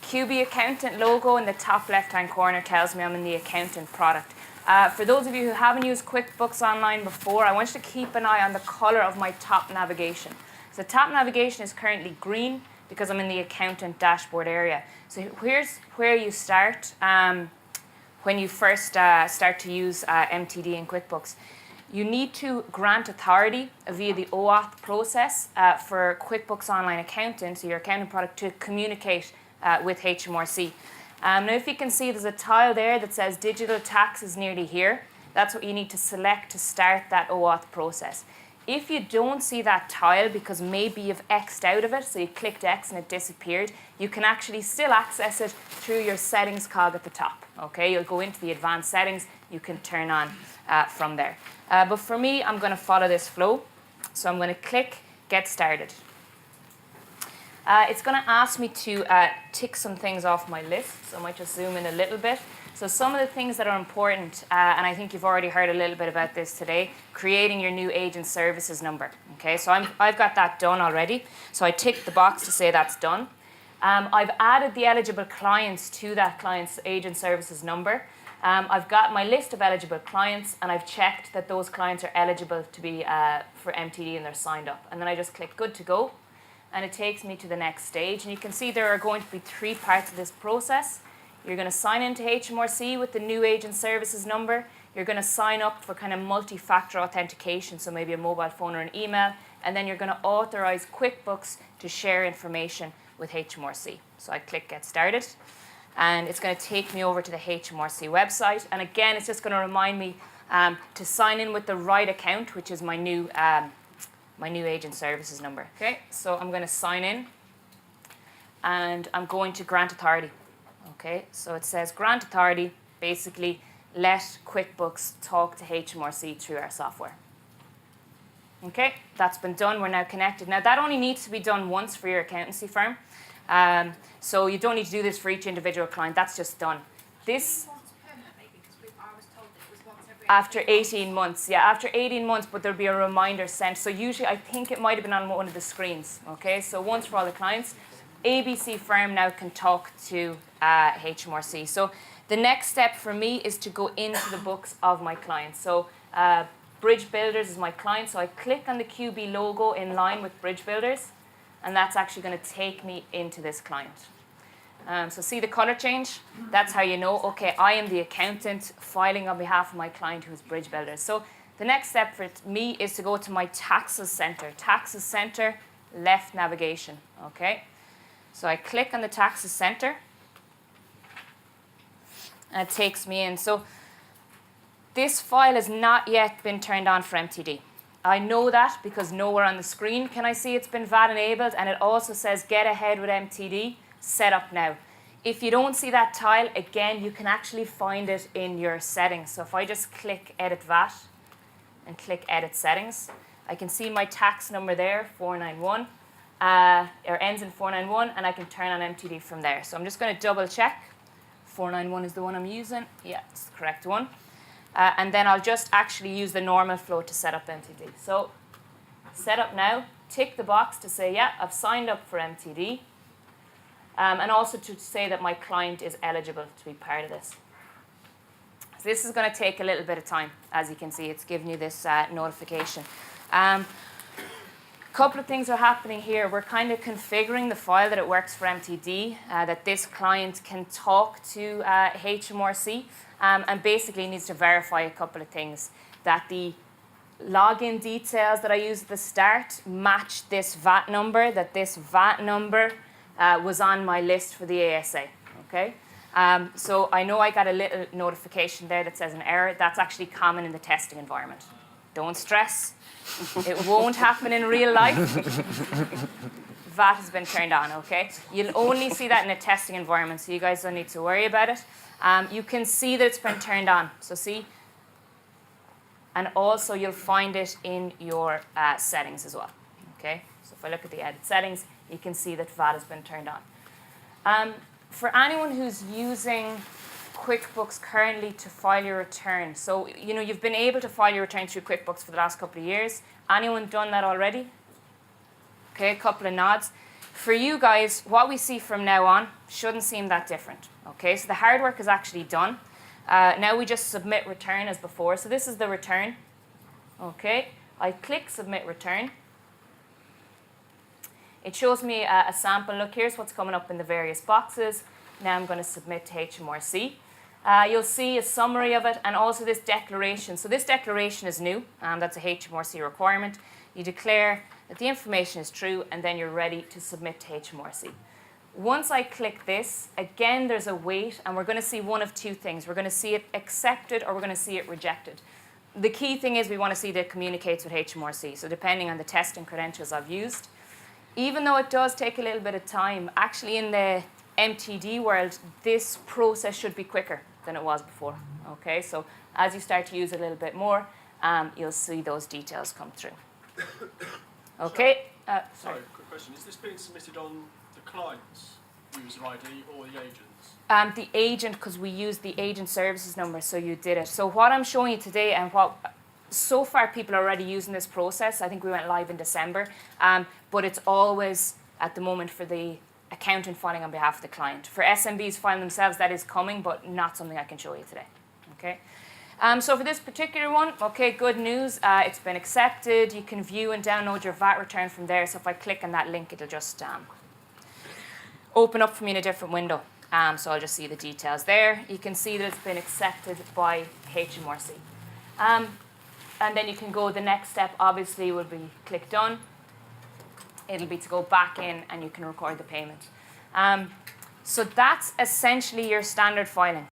QB Accountant logo in the top left-hand corner tells me I'm in the accountant product. For those of you who haven't used QuickBooks Online before, I want you to keep an eye on the color of my top navigation. So top navigation is currently green because I'm in the accountant dashboard area. So here's where you start when you first start to use MTD in QuickBooks. You need to grant authority via the OAuth process for QuickBooks Online Accountant, so your accounting product, to communicate with HMRC. Now, if you can see, there's a tile there that says digital tax is nearly here. That's what you need to select to start that OAuth process. If you don't see that tile because maybe you've X'd out of it, so you clicked X and it disappeared, you can actually still access it through your settings cog at the top. Okay, you'll go into the advanced settings, you can turn on from there. But for me, I'm going to follow this flow. So I'm going to click Get Started. It's going to ask me to tick some things off my list. So I might just zoom in a little bit. So some of the things that are important, and I think you've already heard a little bit about this today, creating your new agent services number. Okay, so I've got that done already. So I ticked the box to say that's done. I've added the eligible clients to that client's agent services number. I've got my list of eligible clients, and I've checked that those clients are eligible to be for MTD and they're signed up. And then I just click Good to Go, and it takes me to the next stage. And you can see there are going to be 3 parts of this process. You're going to sign into HMRC with the new agent services number. You're going to sign up for kind of multi-factor authentication, so maybe a mobile phone or an email. And then you're going to authorize QuickBooks to share information with HMRC. So I click Get Started. And it's going to take me over to the HMRC website. And again, it's just going to remind me to sign in with the right account, which is my new agent services number. Okay, so I'm going to sign in, and I'm going to grant authority. Okay, so it says grant authority, basically let QuickBooks talk to HMRC through our software. Okay, that's been done. We're now connected. Now, that only needs to be done once for your accountancy firm. So you don't need to do this for each individual client. That's just done. This after 18 months. Yeah, after 18 months, but there'll be a reminder sent. So usually, I think it might have been on one of the screens. Okay, so once for all the clients, ABC firm now can talk to HMRC. So the next step for me is to go into the books of my clients. So Bridge Builders is my client. So I click on the QB logo in line with Bridge Builders, and that's actually going to take me into this client. So see the color change? That's how you know, okay, I am the accountant filing on behalf of my client who is Bridge Builders. So the next step for me is to go to my Taxes Center. Taxes Center, left navigation, okay? So I click on the Taxes Center, and it takes me in. So this file has not yet been turned on for MTD. I know that because nowhere on the screen can I see it's been VAT enabled, and it also says get ahead with MTD, set up now. If you don't see that tile, again, you can actually find it in your settings. So if I just click Edit VAT and click Edit Settings, I can see my tax number there, 491, or ends in 491, and I can turn on MTD from there. So I'm just going to double check. 491 is the one I'm using. Yeah, it's the correct one. And then I'll just actually use the normal flow to set up MTD. So set up now, tick the box to say, yeah, I've signed up for MTD. And also to say that my client is eligible to be part of this. So this is going to take a little bit of time. As you can see, it's giving you this notification. Couple of things are happening here. We're kind of configuring the file that it works for MTD, that this client can talk to HMRC, and basically needs to verify a couple of things. That the login details that I used at the start match this VAT number, that this VAT number was on my list for the ASA, okay? So I know I got a little notification there that says an error. That's actually common in the testing environment. Don't stress. It won't happen in real life. VAT has been turned on, okay? You'll only see that in a testing environment, so you guys don't need to worry about it. You can see that it's been turned on, so see? And also you'll find it in your settings as well, okay? So if I look at the edit settings, you can see that VAT has been turned on. For anyone who's using QuickBooks currently to file your return, so you've been able to file your return through QuickBooks for the last couple of years. Anyone done that already? Okay, a couple of nods. For you guys, what we see from now on shouldn't seem that different. Okay, so the hard work is actually done. Now we just submit return as before. So this is the return. Okay, I click submit return. It shows me a sample. Look, here's what's coming up in the various boxes. Now I'm going to submit to HMRC. You'll see a summary of it and also this declaration. So this declaration is new. That's a HMRC requirement. You declare that the information is true and then you're ready to submit to HMRC. Once I click this, again there's a wait and we're going to see one of two things. We're going to see it accepted or we're going to see it rejected. The key thing is we want to see that it communicates with HMRC. So depending on the testing credentials I've used. Even though it does take a little bit of time, actually in the MTD world, this process should be quicker than it was before. Okay, so as you start to use it a little bit more, you'll see those details come through. Okay. Sorry, quick question. Is this being submitted on the client's user ID or the agent's? The agent, because we use the agent services number, so you did it. So what I'm showing you today and what so far people are already using this process. I think we went live in December, but it's always at the moment for the accountant filing on behalf of the client. For SMBs filing themselves, that is coming, but not something I can show you today. Okay. So for this particular one, okay, good news. It's been accepted. You can view and download your VAT return from there. So if I click on that link, it'll just open up for me in a different window. So I'll just see the details there. You can see that it's been accepted by HMRC. And then you can go, the next step obviously will be click done. It'll be to go back in and you can record the payment. So that's essentially your standard filing.